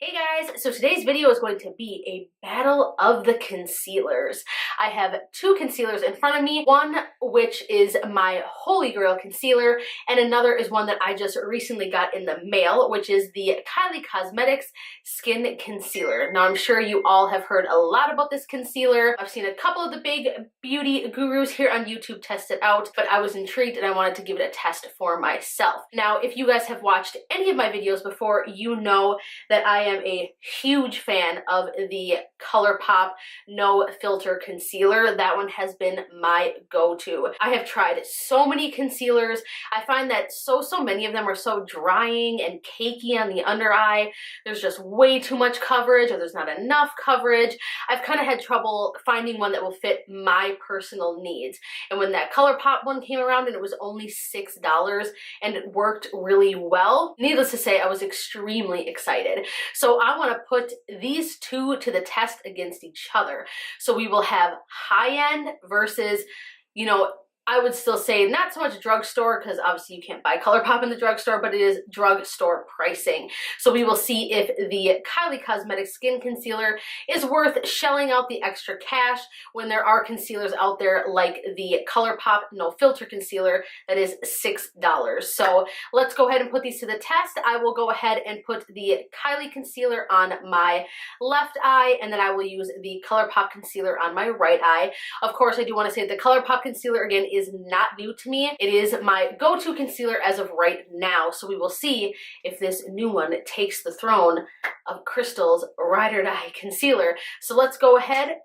Hey guys, so today's video is going to be a battle of the concealers. I have two concealers in front of me, one which is my Holy Grail concealer, and another is one that I just recently got in the mail, which is the Kylie Cosmetics Skin Concealer. Now I'm sure you all have heard a lot about this concealer. I've seen a couple of the big beauty gurus here on YouTube test it out, but I was intrigued and I wanted to give it a test for myself. Now if you guys have watched any of my videos before, you know that I am a huge fan of the Colourpop No Filter Concealer. That one has been my go-to. I have tried so many concealers. I find that so many of them are so drying and cakey on the under eye. There's just way too much coverage, or there's not enough coverage. I've kind of had trouble finding one that will fit my personal needs. And when that Colourpop one came around and it was only $6 and it worked really well, needless to say, I was extremely excited. So I want to put these two to the test against each other. So we will have high-end versus, you know, I would still say not so much drugstore, because obviously you can't buy Colourpop in the drugstore, but it is drugstore pricing. So we will see if the Kylie Cosmetics Skin Concealer is worth shelling out the extra cash when there are concealers out there like the Colourpop No Filter Concealer that is $6. So let's go ahead and put these to the test. I will go ahead and put the Kylie Concealer on my left eye, and then I will use the Colourpop Concealer on my right eye. Of course, I do want to say the Colourpop Concealer, again, is not new to me. It is my go-to concealer as of right now, so we will see if this new one takes the throne of Crystal's Ride or Die concealer. So let's go ahead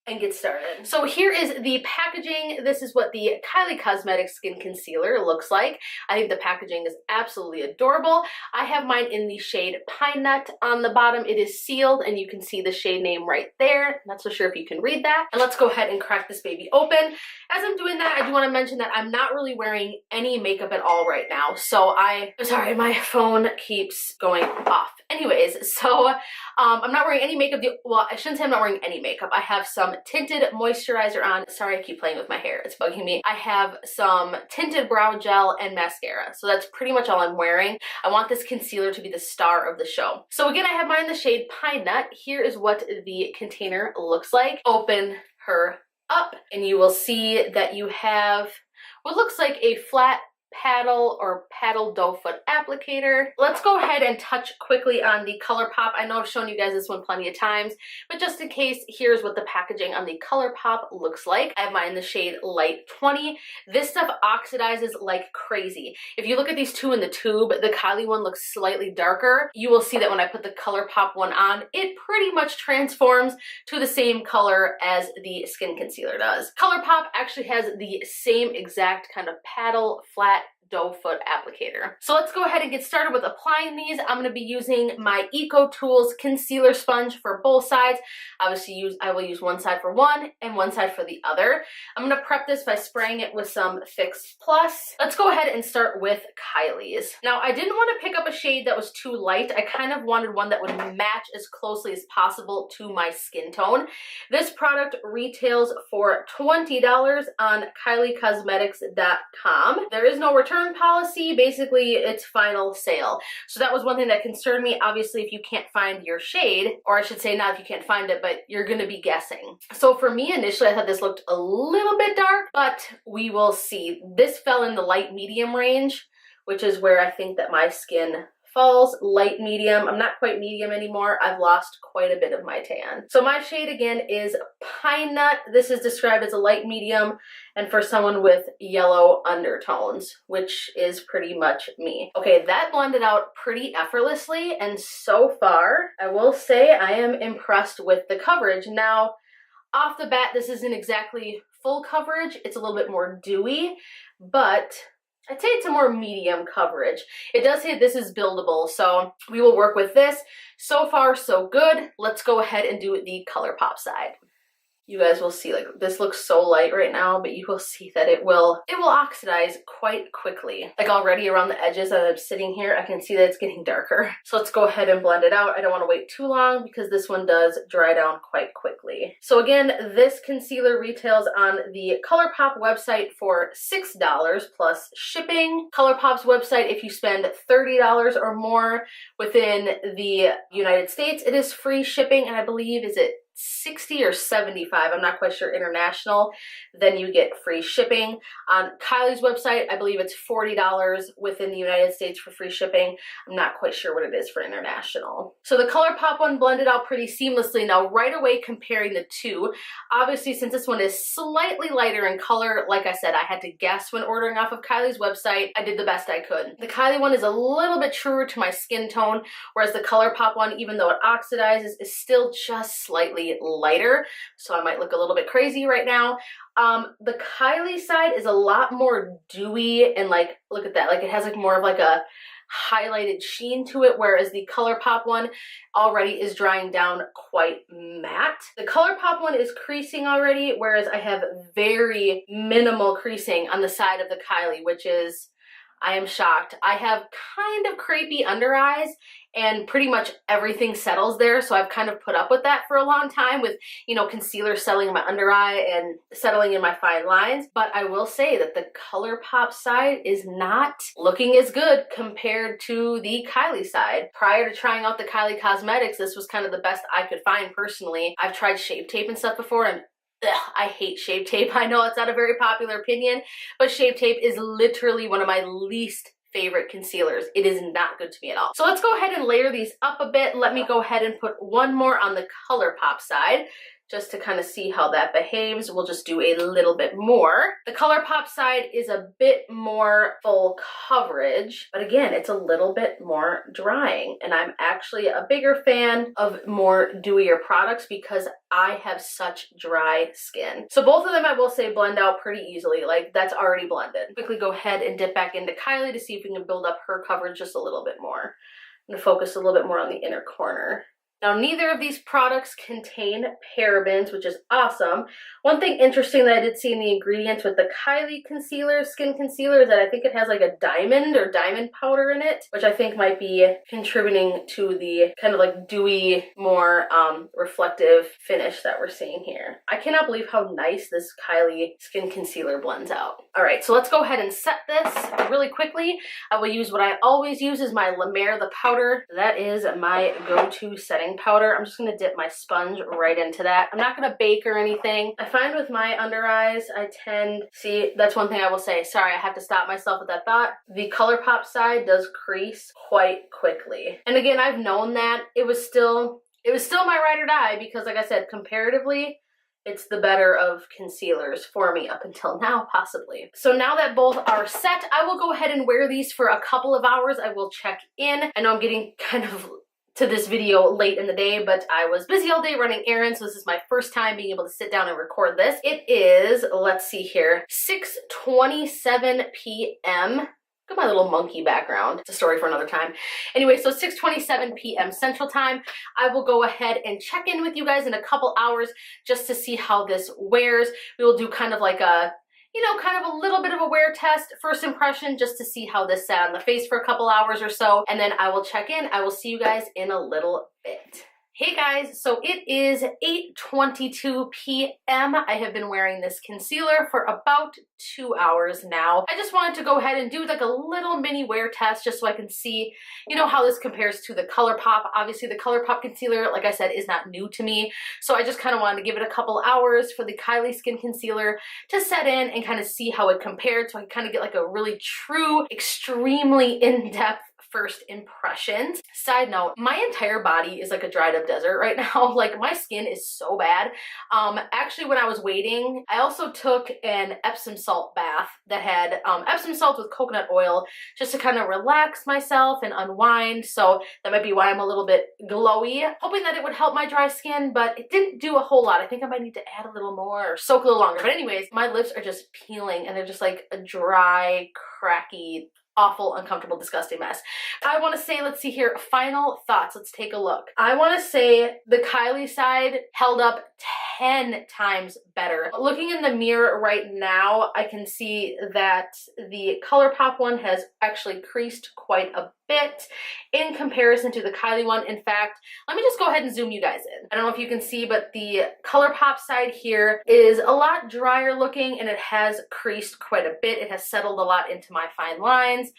and get started. So here is the packaging. This is what the Kylie Cosmetics Skin Concealer looks like. I think the packaging is absolutely adorable. I have mine in the shade Pinenut on the bottom. It is sealed and you can see the shade name right there. I'm not so sure if you can read that. And let's go ahead and crack this baby open. As I'm doing that, I do want to mention that I'm not really wearing any makeup at all right now. So I'm sorry, my phone keeps going off. Anyways, so I'm not wearing any makeup. Well, I shouldn't say I'm not wearing any makeup. I have some tinted moisturizer on. Sorry, I keep playing with my hair. It's bugging me. I have some tinted brow gel and mascara. So that's pretty much all I'm wearing. I want this concealer to be the star of the show. So again, I have mine in the shade Pine Nut. Here is what the container looks like. Open her up and you will see that you have what looks like a flat paddle or paddle doe foot applicator. Let's go ahead and touch quickly on the Colourpop. I know I've shown you guys this one plenty of times, but just in case, here's what the packaging on the Colourpop looks like. I have mine in the shade Light 20. This stuff oxidizes like crazy. If you look at these two in the tube, the Kylie one looks slightly darker. You will see that when I put the Colourpop one on, it pretty much transforms to the same color as the skin concealer does. Colourpop actually has the same exact kind of paddle flat doe foot applicator. So let's go ahead and get started with applying these. I'm going to be using my Eco Tools concealer sponge for both sides. Obviously I will use one side for one and one side for the other. I'm going to prep this by spraying it with some Fix Plus. Let's go ahead and start with Kylie's. Now I didn't want to pick up a shade that was too light. I kind of wanted one that would match as closely as possible to my skin tone. This product retails for $20 on KylieCosmetics.com. There is no return policy. Basically, it's final sale. So that was one thing that concerned me. Obviously, if you can't find your shade, or I should say not if you can't find it, but you're going to be guessing. So for me, initially, I thought this looked a little bit dark, but we will see. This fell in the light medium range, which is where I think that my skin falls. Light medium. I'm not quite medium anymore. I've lost quite a bit of my tan. So my shade again is Pine Nut. This is described as a light medium and for someone with yellow undertones, which is pretty much me. Okay, that blended out pretty effortlessly, and so far I will say I am impressed with the coverage. Now off the bat, this isn't exactly full coverage. It's a little bit more dewy, but I'd say it's a more medium coverage. It does say this is buildable, so we will work with this. So far, so good. Let's go ahead and do the Colourpop side. you guys will see, like, this looks so light right now, but you will see that it will oxidize quite quickly. Like already around the edges as I'm sitting here, I can see that it's getting darker. So let's go ahead and blend it out. I don't want to wait too long because this one does dry down quite quickly. So again, this concealer retails on the Colourpop website for $6 plus shipping. Colourpop's website, if you spend $30 or more within the United States, it is free shipping, and I believe, is it 60 or 75, I'm not quite sure, international, then you get free shipping. On Kylie's website, I believe it's $40 within the United States for free shipping. I'm not quite sure what it is for international. So the Colourpop one blended out pretty seamlessly. Now right away comparing the two, obviously since this one is slightly lighter in color, like I said, I had to guess when ordering off of Kylie's website. I did the best I could. The Kylie one is a little bit truer to my skin tone, whereas the Colourpop one, even though it oxidizes, is still just slightly lighter, so I might look a little bit crazy right now. The Kylie side is a lot more dewy, and like, look at that, like it has like more of like a highlighted sheen to it, whereas the Colourpop one already is drying down quite matte. The Colourpop one is creasing already, whereas I have very minimal creasing on the side of the Kylie, which is, I am shocked. I have kind of crepey under eyes, and pretty much everything settles there, so I've kind of put up with that for a long time with, you know, concealer settling in my under eye and settling in my fine lines. But I will say that the Colourpop side is not looking as good compared to the Kylie side. Prior to trying out the Kylie Cosmetics, this was kind of the best I could find personally. I've tried Shape Tape and stuff before, and I hate Shape Tape. I know it's not a very popular opinion, but Shape Tape is literally one of my least favorite concealers. It is not good to me at all. So let's go ahead and layer these up a bit. Let me go ahead and put one more on the Colourpop side, just to kind of see how that behaves. We'll just do a little bit more. The Colourpop side is a bit more full coverage, but again, it's a little bit more drying. And I'm actually a bigger fan of more dewier products because I have such dry skin. So both of them, I will say, blend out pretty easily. Like, that's already blended. Quickly go ahead and dip back into Kylie to see if we can build up her coverage just a little bit more. I'm gonna focus a little bit more on the inner corner. Now, neither of these products contain parabens, which is awesome. One thing interesting that I did see in the ingredients with the Kylie concealer, skin concealer, is that I think it has like a diamond or diamond powder in it, which I think might be contributing to the kind of like dewy, more reflective finish that we're seeing here. I cannot believe how nice this Kylie skin concealer blends out. All right, so let's go ahead and set this really quickly. I will use what I always use, is my La Mer, the powder. That is my go-to setting powder. I'm just going to dip my sponge right into that. I'm not going to bake or anything. I find with my under eyes, I tend, see, that's one thing I will say. Sorry, I have to stop myself with that thought. The Colourpop side does crease quite quickly. And again, I've known that. It was still my ride or die because, like I said, comparatively, it's the better of concealers for me up until now, possibly. So now that both are set, I will go ahead and wear these for a couple of hours. I will check in. I know I'm getting kind of to this video late in the day, but I was busy all day running errands, so this is my first time being able to sit down and record this. It is, let's see here, 6:27 p.m. Look at my little monkey background. It's a story for another time. Anyway, so 6:27 p.m. Central Time. I will go ahead and check in with you guys in a couple hours just to see how this wears. We will do kind of like a, you know, kind of a little bit of a wear test, first impression, just to see how this sat on the face for a couple hours or so, and then I will check in. I will see you guys in a little bit. Hey guys, so it is 8:22 p.m. I have been wearing this concealer for about 2 hours now. I just wanted to go ahead and do like a little mini wear test just so I can see, you know, how this compares to the Colourpop. Obviously the Colourpop concealer, like I said, is not new to me. So I just kind of wanted to give it a couple hours for the Kylie Skin Concealer to set in and kind of see how it compared, so I can kind of get like a really true, extremely in-depth first impressions. Side note, my entire body is like a dried up desert right now. Like, my skin is so bad. Actually, when I was waiting, I also took an Epsom salt bath that had Epsom salt with coconut oil just to kind of relax myself and unwind. So that might be why I'm a little bit glowy, hoping that it would help my dry skin, but it didn't do a whole lot. I think I might need to add a little more or soak a little longer. But anyways, my lips are just peeling and they're just like a dry, cracky, awful, uncomfortable, disgusting mess. I want to say, let's see here, final thoughts. Let's take a look. I want to say the Kylie side held up 10 times better. Looking in the mirror right now, I can see that the Colourpop one has actually creased quite a bit in comparison to the Kylie one. In fact, let me just go ahead and zoom you guys in. I don't know if you can see, but the Colourpop side here is a lot drier looking and it has creased quite a bit. It has settled a lot into my fine lines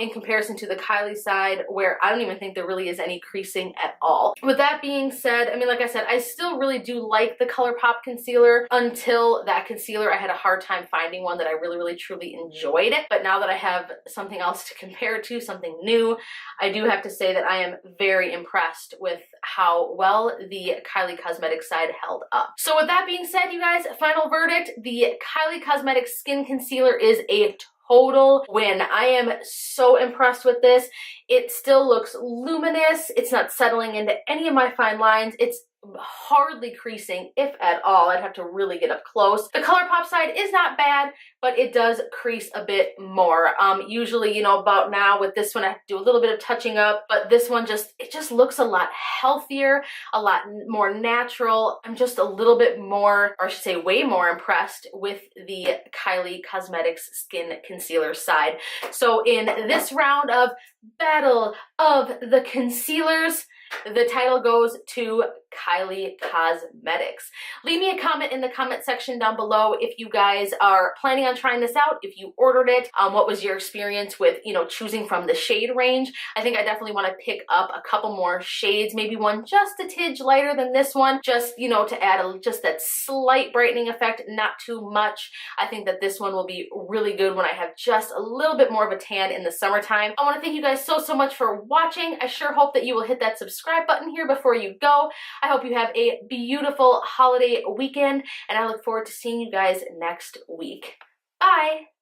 in comparison to the Kylie side, where I don't even think there really is any creasing at all. With that being said, I mean, like I said, I still really do like the Colourpop concealer. Until that concealer, I had a hard time finding one that I really truly enjoyed. But now that I have something else to compare it to, something new, I do have to say that I am very impressed with how well the Kylie Cosmetics side held up. So with that being said, you guys, final verdict, the Kylie Cosmetics Skin Concealer is a total win. I am so impressed with this. It still looks luminous. It's not settling into any of my fine lines. It's hardly creasing, if at all. I'd have to really get up close. The Colourpop side is not bad, but it does crease a bit more. Usually, you know, about now with this one, I have to do a little bit of touching up, but this one it just looks a lot healthier, a lot more natural. I'm just a little bit more, or I should say way more impressed with the Kylie Cosmetics Skin Concealer side. So in this round of Battle of the Concealers, the title goes to Kylie Cosmetics. Leave me a comment in the comment section down below if you guys are planning on trying this out, if you ordered it, what was your experience with, you know, choosing from the shade range. I think I definitely want to pick up a couple more shades, maybe one just a tidge lighter than this one, just, you know, to add just that slight brightening effect, not too much. I think that this one will be really good when I have just a little bit more of a tan in the summertime. I want to thank you guys so much for watching. I sure hope that you will hit that subscribe button here before you go. I hope you have a beautiful holiday weekend, and I look forward to seeing you guys next week. Bye!